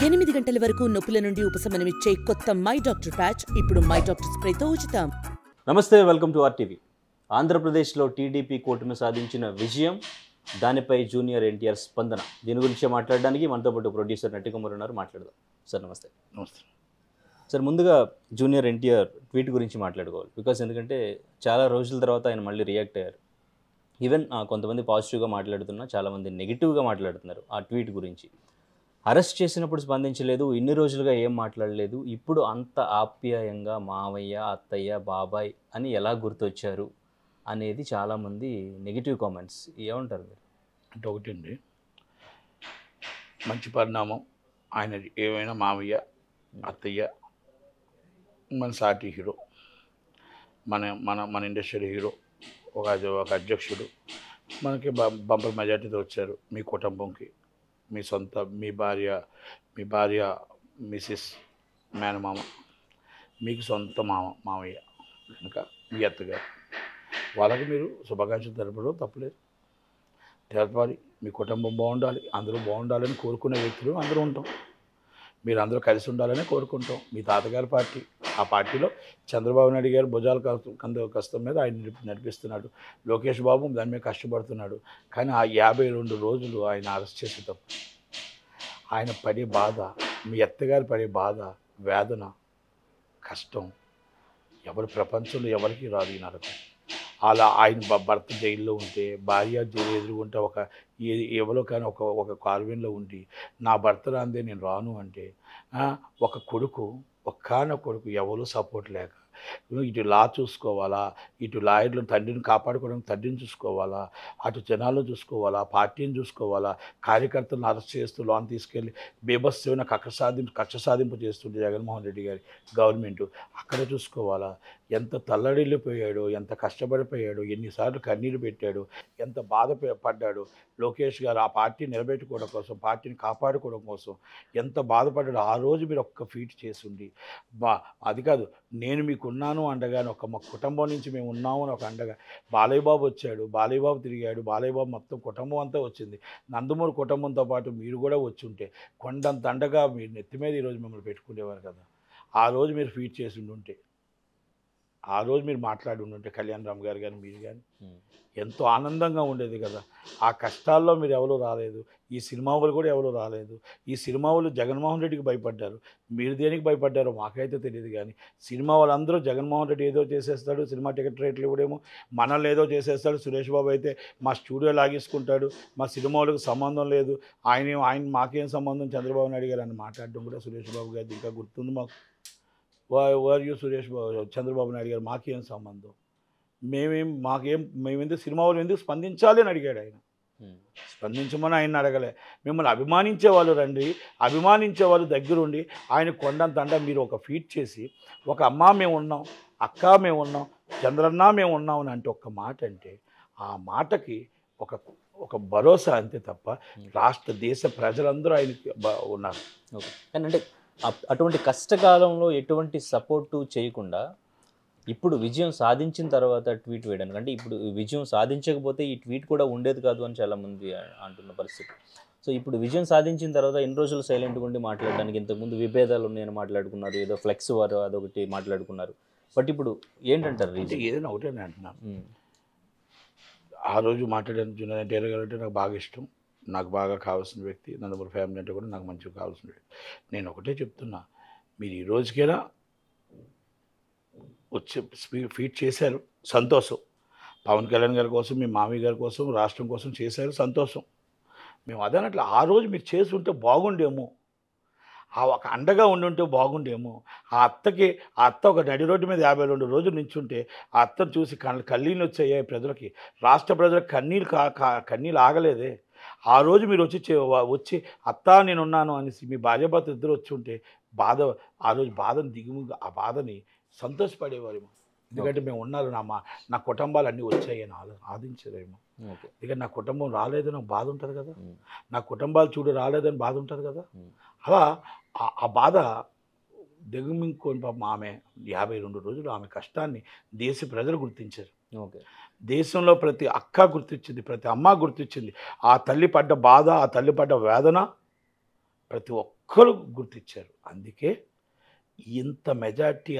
8 గంటల వరకు నొప్పుల నుండి ఉపశమనమిచ్చే కొత్త మై డాక్టర్ ప్యాచ్ ఇప్పుడు మై డాక్టర్ స్ప్రేతో ఉచితం. నమస్తే, వెల్కమ్ టు ఆర్టీవీ. ఆంధ్రప్రదేశ్లో టీడీపీ కూటమి సాధించిన విజయం, దానిపై జూనియర్ ఎన్టీఆర్ స్పందన, దీని గురించి మాట్లాడడానికి మనతో పాటు ప్రొడ్యూసర్ నటికుమార్ ఉన్నారు. మాట్లాడదాం. సార్ నమస్తే. నమస్తే సార్, ముందుగా జూనియర్ ఎన్టీఆర్ ట్వీట్ గురించి మాట్లాడుకోవాలి. బికాస్ ఎందుకంటే చాలా రోజుల తర్వాత ఆయన మళ్ళీ రియాక్ట్ అయ్యారు. ఈవెన్ కొంతమంది పాజిటివ్గా మాట్లాడుతున్నా, చాలామంది నెగిటివ్గా మాట్లాడుతున్నారు ఆ ట్వీట్ గురించి. అరెస్ట్ చేసినప్పుడు స్పందించలేదు, ఇన్ని రోజులుగా ఏం మాట్లాడలేదు, ఇప్పుడు అంత ఆప్యాయంగా మావయ్య, అత్తయ్య, బాబాయ్ అని ఎలా గుర్తొచ్చారు అనేది చాలామంది నెగిటివ్ కామెంట్స్. ఏమంటారు మీరు? అంటే ఒకటండి, మంచి పరిణామం. ఆయన ఏమైనా మావయ్య, అత్తయ్య, మన సాటి హీరో, మన మన మన ఇండస్ట్రీ హీరో, ఒక అధ్యక్షుడు మనకి బంపర్ మెజార్టీతో వచ్చారు. మీ కుటుంబంకి, మీ సొంత, మీ భార్య మిసెస్ మేనమామ, మీకు సొంత మామయ్య కనుక మీ అత్తగారు, వాళ్ళకి మీరు శుభాకాంక్షలు తెలపడం తప్పలేదు. తెలపాలి. మీ కుటుంబం బాగుండాలి, అందరూ బాగుండాలని కోరుకునే వ్యక్తులు అందరూ ఉంటాం. మీరు అందరూ కలిసి ఉండాలని కోరుకుంటాం. మీ తాతగారి పార్టీ, ఆ పార్టీలో చంద్రబాబు నాయుడు గారు భుజాల కష్టం మీద ఆయన నడిపిస్తున్నాడు. లోకేష్ బాబు దాని మీద కష్టపడుతున్నాడు. కానీ ఆ 52 రోజులు ఆయన అరెస్ట్ చేసే తప్పు, ఆయన పడే బాధ, మీ అత్తగారు పడే బాధ, వేదన, కష్టం ఎవరి ప్రపంచంలో ఎవరికి రాదు ఈ నరకం. అలా ఆయన భర్త జైల్లో ఉంటే, భార్య జైలు ఎదురుగుంటే, ఎవరో కానీ ఒక కార్వెన్లో ఉండి నా భర్త రాందే నేను రాను అంటే, ఒక కొడుకు, ఒక్కనొక్క కొడుకు, ఎవరు సపోర్ట్ లేక, ఇటు లా చూసుకోవాలా, ఇటు లాయర్లు తండ్రిని కాపాడుకోవడానికి తండ్రిని చూసుకోవాలా, అటు జనాలను చూసుకోవాలా, పార్టీని చూసుకోవాలా, కార్యకర్తలను అరెస్ట్ చేస్తూ లోన్ తీసుకెళ్ళి బేబస్సమైన కక్ష సాధింపు చేస్తుంటే జగన్మోహన్ రెడ్డి గారి గవర్నమెంట్ అక్కడ చూసుకోవాలా. ఎంత తల్లడిల్లిపోయాడో, ఎంత కష్టపడిపోయాడో, ఎన్నిసార్లు కన్నీరు పెట్టాడు, ఎంత బాధపడ్డాడు లోకేష్ గారు ఆ పార్టీ నిలబెట్టుకోవడం కోసం, పార్టీని కాపాడుకోవడం కోసం ఎంత బాధపడ్డాడు. ఆ రోజు మీరు ఒక్క ఫీట్ చేసిండి, అది కాదు నేను మీకు ఉన్నాను అండగానే, మా కుటుంబం నుంచి మేము ఉన్నాము అని ఒక అండగా బాలయ్య బాబు వచ్చాడు, బాలయ్య బాబు తిరిగాడు, బాలయ్య బాబు మొత్తం కుటుంబం అంతా వచ్చింది. నందమూరి కుటుంబంతో పాటు మీరు కూడా వచ్చి ఉంటే కొండంత అండగా మీరు నెత్తి మీద ఈరోజు మిమ్మల్ని పెట్టుకునేవారు కదా. ఆ రోజు మీరు ఫీట్ చేసి ఉంటే, ఆ రోజు మీరు మాట్లాడి ఉంటే కళ్యాణ్ రామ్ గారు కానీ మీరు కానీ ఎంతో ఆనందంగా ఉండేది కదా. ఆ కష్టాల్లో మీరు ఎవరు రాలేదు, ఈ సినిమా వాళ్ళు కూడా ఎవరు రాలేదు. ఈ సినిమా వాళ్ళు జగన్మోహన్ రెడ్డికి భయపడ్డారు, మీరు దేనికి భయపడ్డారో మాకైతే తెలియదు. కానీ సినిమా వాళ్ళందరూ జగన్మోహన్ రెడ్డి ఏదో చేసేస్తాడు, సినిమా టికెట్ రేట్లు ఇవ్వడేమో, మనల్ని ఏదో చేసేస్తాడు, సురేష్ బాబు అయితే మా స్టూడియో లాగేసుకుంటాడు, మా సినిమా వాళ్ళకి సంబంధం లేదు, ఆయన మాకేం సంబంధం చంద్రబాబు నాయుడు గారు అని మాట్లాడడం కూడా సురేష్ బాబు గారిది ఇంకా గుర్తుంది మాకు. వారు సురేష్ బాబు, చంద్రబాబు నాయుడు గారు మాకేం సంబంధం, మేమెందుకు సినిమా వాళ్ళు ఎందుకు స్పందించాలి అని అడిగాడు ఆయన. స్పందించమని ఆయన అడగలే. మిమ్మల్ని అభిమానించే వాళ్ళు రండి, అభిమానించే వాళ్ళు దగ్గరుండి ఆయన కొండంత అండ మీరు ఒక ఫీట్ చేసి, ఒక అమ్మ మేము ఉన్నాం, అక్క మేము ఉన్నాం, చంద్రన్న మేము ఉన్నాం అని అంటే ఒక్క మాట అంటే, ఆ మాటకి ఒక భరోసా అంతే తప్ప రాష్ట్ర దేశ ప్రజలందరూ ఆయనకి ఉన్నారు. ఓకే. కానీ అంటే అటువంటి కష్టకాలంలో ఎటువంటి సపోర్టు చేయకుండా ఇప్పుడు విజయం సాధించిన తర్వాత ట్వీట్ వేయడానికి, అంటే ఇప్పుడు విజయం సాధించకపోతే ఈ ట్వీట్ కూడా ఉండేది కాదు అని చాలామంది అంటున్న పరిస్థితి. సో ఇప్పుడు విజయం సాధించిన తర్వాత ఎన్ని రోజులు సైలెంట్గా ఉండి మాట్లాడడానికి, ఇంతకుముందు విభేదాలు ఉన్నాయని మాట్లాడుకున్నారు, ఏదో ఫ్లెక్స్ వారు అదొకటి మాట్లాడుకున్నారు. బట్ ఇప్పుడు ఏంటంటారు రీజన్? ఏదైనా ఒకటే అంటున్నాను. ఆ రోజు మాట్లాడిన జూనియర్ ఎన్టీఆర్ గారు అంటే నాకు బాగా ఇష్టం, నాకు బాగా కావాల్సిన వ్యక్తి, నందమూరి ఫ్యామిలీ అంటే కూడా నాకు మంచిగా కావాల్సిన వ్యక్తి. నేను ఒకటే చెప్తున్నా, మీరు ఈ రోజుకైనా వచ్చి ఫీట్ చేశారు, సంతోషం. పవన్ కళ్యాణ్ గారి కోసం, మీ మామయ్య గారి కోసం, రాష్ట్రం కోసం చేశారు, సంతోషం. మేము అదనట్లు ఆ రోజు మీరు చేసి ఉంటే బాగుండేమో, ఆ ఒక అండగా ఉండుంటే బాగుండేమో. ఆ అత్త ఒక నడి రోడ్డు మీద 52 రోజులు నించుంటే ఆ అత్తను చూసి కన్నీళ్ళు వచ్చాయి ప్రజలకి, రాష్ట్ర ప్రజలకు కన్నీళ్ళు ఆగలేదే. ఆ రోజు మీరు వచ్చి అత్త నేనున్నాను అనేసి మీ భార్యాభర్త ఇద్దరు వచ్చి ఉంటే ఆ రోజు బాధను ఆ బాధని సంతోషపడేవారేమో. ఎందుకంటే మేము ఉన్నారు, నా కుటుంబాలు అన్నీ వచ్చాయని ఆదించరేమో. ఎందుకంటే నా కుటుంబం రాలేదని నాకు బాధ ఉంటుంది కదా, నా కుటుంబాలు రాలేదని బాధ ఉంటుంది కదా. అలా ఆ బాధ దిగుమింగుకొని పాపం ఆమె 52 రోజులు ఆమె కష్టాన్ని దేశ ప్రజలు గుర్తించారు. దేశంలో ప్రతి అక్క గుర్తించింది, ప్రతి అమ్మ గుర్తించింది. ఆ తల్లి పడ్డ బాధ, ఆ తల్లి పడ్డ వేదన ప్రతి ఒక్కరు గుర్తించారు. అందుకే ఇంత మెజార్టీ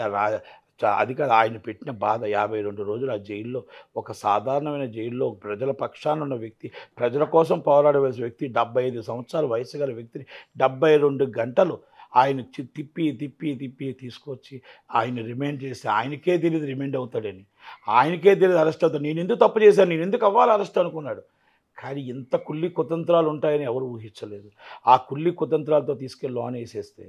అది కాదు ఆయన పెట్టిన బాధ. 52 రోజులు ఆ జైల్లో, ఒక సాధారణమైన జైల్లో ప్రజల పక్షాన ఉన్న వ్యక్తి, ప్రజల కోసం పోరాడవలసిన వ్యక్తి, 75 సంవత్సరాల వయసు గల వ్యక్తిని 72 గంటలు ఆయన తిప్పి తిప్పి తిప్పి తీసుకొచ్చి ఆయన రిమైండ్ చేసి, ఆయనకే తెలియదు రిమైండ్ అవుతాడని, ఆయనకే తెలియదు అరెస్ట్ అవుతాడు. నేను ఎందుకు తప్పు చేశాను, నేను ఎందుకు అవ్వాలి అరెస్ట్ అనుకున్నాడు. కానీ ఇంత కుళ్ళి కుతంత్రాలు ఉంటాయని ఎవరు ఊహించలేదు. ఆ కుళ్ళి కుతంత్రాలతో తీసుకెళ్ళి లోన్ వేసేస్తే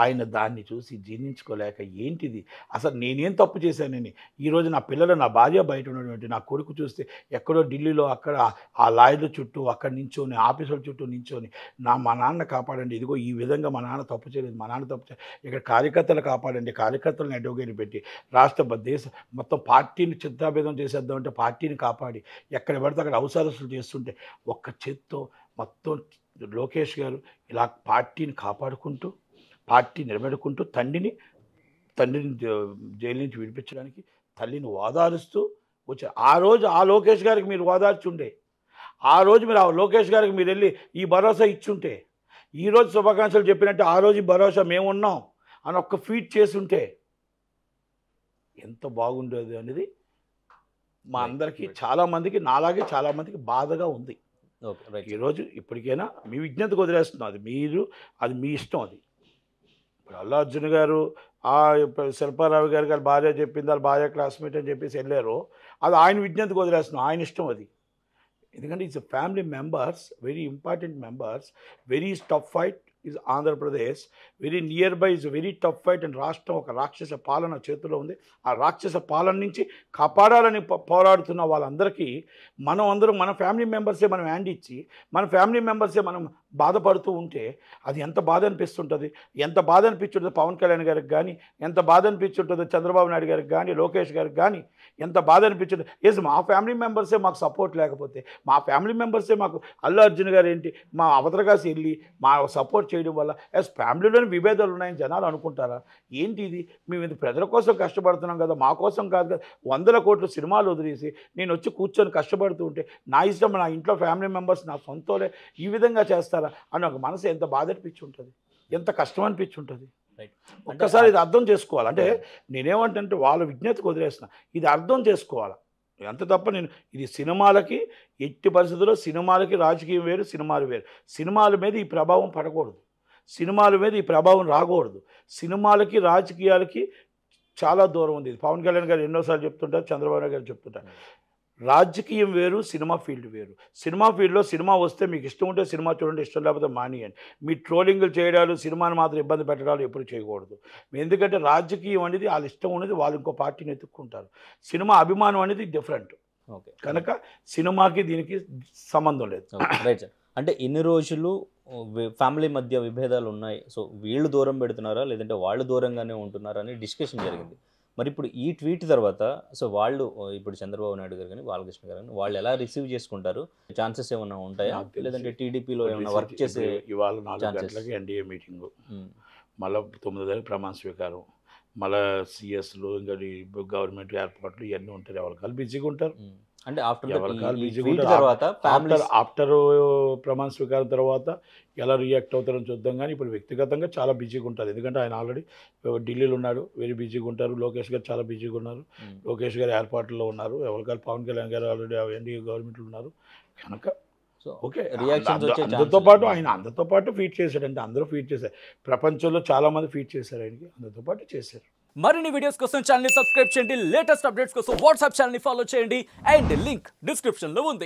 ఆయన దాన్ని చూసి జీర్ణించుకోలేక, ఏంటిది అసలు నేనేం తప్పు చేశానని, ఈరోజు నా పిల్లలు, నా భార్య బయట ఉన్నటువంటి నా కొడుకు చూస్తే ఎక్కడో ఢిల్లీలో అక్కడ ఆ లాయర్ల చుట్టూ అక్కడ నించొని, ఆఫీసుల చుట్టూ నించొని, మా నాన్న కాపాడండి, ఇదిగో ఈ విధంగా మా నాన్న తప్పు చేయలేదు, మా నాన్న తప్పు చేయలేదు, ఇక్కడ కార్యకర్తలు కాపాడండి, కార్యకర్తలను అడ్వకేట్ పెట్టి దేశ మొత్తం పార్టీని చిత్తాభేదం చేసేద్దామంటే పార్టీని కాపాడి ఎక్కడ పడితే అక్కడ అవసరస్తులు చేస్తుంటే ఒక్క చేత్తో మొత్తం లోకేష్ గారు ఇలా పార్టీని కాపాడుకుంటూ, పార్టీ నిలబెట్టుకుంటూ, తండ్రిని జైలు నుంచి విడిపించడానికి తల్లిని ఓదారుస్తూ వచ్చారు. ఆ రోజు ఆ లోకేష్ గారికి మీరు ఓదార్చుండే, ఆ రోజు మీరు ఆ లోకేష్ గారికి మీరు వెళ్ళి ఈ భరోసా ఇచ్చుంటే, ఈరోజు శుభాకాంక్షలు చెప్పినట్టు ఆ రోజు భరోసా మేమున్నాం అని ఒక్క ఫీట్ చేసుంటే ఎంత బాగుండేది అనేది మా అందరికీ, చాలామందికి, నాలాగే చాలామందికి బాధగా ఉంది. ఈరోజు ఇప్పటికైనా మీ విజ్ఞతకు వదిలేస్తున్నాం, అది మీ ఇష్టం. అది ఇప్పుడు అల్లు అర్జున్ గారు శిల్పారావు గారు భార్య చెప్పింది, వాళ్ళ భార్య క్లాస్మేట్ అని చెప్పేసి వెళ్ళారు, అది ఆయన విజ్ఞతకు వదిలేస్తున్నాం, ఆయన ఇష్టం అది. ఎందుకంటే it's family members, very important members. Very tough fight is Andhra Pradesh, very near by is very tough fight. And రాష్ట్రం ఒక రాక్షస పాలన చేతిలో ఉంది. ఆ రాక్షస పాలన నుంచి కాపాడాలని పోరాడుతున్న వాళ్ళందరికీ మనం అందరం, మన ఫ్యామిలీ మెంబర్సే మనం హ్యాండ్ ఇచ్చి, మన ఫ్యామిలీ మెంబర్సే మనం బాధపడుతూ ఉంటే అది ఎంత బాధ అనిపిస్తుంటుంది. ఎంత బాధ అనిపించుంటుందో పవన్ కళ్యాణ్ గారికి కానీ, ఎంత బాధ అనిపించుంటుందో చంద్రబాబు నాయుడు గారికి కానీ, లోకేష్ గారికి కానీ ఎంత బాధ అనిపించుంటుంది. ఎస్, మా ఫ్యామిలీ మెంబర్సే మాకు సపోర్ట్ లేకపోతే, మా ఫ్యామిలీ మెంబర్సే మాకు, అల్లు అర్జున్ గారు ఏంటి మా అవతరగాసి వెళ్ళి మా సపోర్ట్ చేయడం వల్ల ఎస్ ఫ్యామిలీలోని విభేదాలు ఉన్నాయని జనాలు అనుకుంటారా? ఏంటి ఇది, మేము ఇది ప్రజల కోసం కష్టపడుతున్నాం కదా, మా కోసం కాదు కదా, 100 కోట్ల సినిమాలు వదిలేసి నేను వచ్చి కూర్చొని కష్టపడుతూ ఉంటే నా ఇష్టం, నా ఇంట్లో ఫ్యామిలీ మెంబర్స్ నా సొంతోలే ఈ విధంగా చేస్తారా అని ఒక మనసు ఎంత బాధ అనిపించి ఉంటుంది, ఎంత కష్టం అనిపించి ఉంటుంది. ఒక్కసారి ఇది అర్థం చేసుకోవాలి. అంటే నేనేమంటే వాళ్ళ విజ్ఞతకు వదిలేస్తున్నా, ఇది అర్థం చేసుకోవాలి. అంత తప్ప నేను ఇది సినిమాలకి ఎట్టి పరిస్థితుల్లో, సినిమాలకి రాజకీయం వేరు, సినిమాలు వేరు. సినిమాల మీద ఈ ప్రభావం పడకూడదు, సినిమాల మీద ఈ ప్రభావం రాకూడదు. సినిమాలకి రాజకీయాలకి చాలా దూరం ఉంది. పవన్ కళ్యాణ్ గారు ఎన్నోసార్లు చెప్తుంటారు, చంద్రబాబు నాయుడు గారు చెప్తుంటారు, రాజకీయం వేరు, సినిమా ఫీల్డ్ వేరు. సినిమా ఫీల్డ్లో సినిమా వస్తే మీకు ఇష్టం ఉంటే సినిమా చూడండి, ఇష్టం లేకపోతే మానేయండి. మీ ట్రోలింగ్లు చేయడాలు, సినిమాని మాత్రం ఇబ్బంది పెట్టడాలు ఎప్పుడు చేయకూడదు. ఎందుకంటే రాజకీయం అనేది వాళ్ళ ఇష్టం అనేది, వాళ్ళు ఇంకో పార్టీని ఎత్తుక్కుంటారు. సినిమా అభిమానం అనేది డిఫరెంట్. ఓకే, కనుక సినిమాకి దీనికి సంబంధం లేదు. Right sir. అంటే ఇన్ని రోజులు ఫ్యామిలీ మధ్య విభేదాలు ఉన్నాయి, సో వీళ్ళు దూరం పెడుతున్నారా లేదంటే వాళ్ళు దూరంగానే ఉంటున్నారా అని డిస్కషన్ జరిగింది. మరి ఇప్పుడు ఈ ట్వీట్ తర్వాత సో వాళ్ళు ఇప్పుడు చంద్రబాబు నాయుడు గారు కానీ బాలకృష్ణ గారు కానీ వాళ్ళు ఎలా రిసీవ్ చేసుకుంటారు? ఛాన్సెస్ ఏమైనా ఉంటాయా? లేదంటే టీడీపీలో ఏమైనా వర్క్ చేసే? ఇవాళ 4 గంటలకి ఎన్డీఏ మీటింగు, మళ్ళీ 9 గంటలకు ప్రమాణ స్వీకారం, మళ్ళీ సిఎస్లు, ఇంకా గవర్నమెంట్ ఏర్పాట్లు ఇవన్నీ ఉంటారు. ఎవరికాలు బిజీగా ఉంటారు. అంటే ఆఫ్టర్ ప్రమాణ స్వీకారం తర్వాత ఎలా రియాక్ట్ అవుతారని చూద్దాం. కానీ ఇప్పుడు వ్యక్తిగతంగా చాలా బిజీగా ఉంటారు. ఎందుకంటే ఆయన ఆల్రెడీ ఢిల్లీలో ఉన్నాడు, వెరీ బిజీగా ఉంటారు. లోకేష్ గారు చాలా బిజీగా ఉన్నారు, లోకేష్ గారు ఏర్పాట్లలో ఉన్నారు. ఎవరికారు పవన్ కళ్యాణ్ గారు ఆల్రెడీ ఎన్డీఏ గవర్నమెంట్లో ఉన్నారు. కనుక ఓకే, అందరితో పాటు ఆయన అందరితో పాటు ఫీట్ చేశాడంటే అందరూ ఫీట్ చేశారు. ప్రపంచంలో చాలామంది ఫీట్ చేశారు ఆయనకి, అందరితో పాటు చేశారు. మరిన్ని వీడియోస్ కోసం ఛానల్ ని సబ్స్క్రైబ్ చేయండి, లేటెస్ట్ అప్డేట్స్ కోసం వాట్సాప్ ఛానల్ ని ఫాలో చేయండి, అండ్ లింక్ డిస్క్రిప్షన్ లో ఉంది.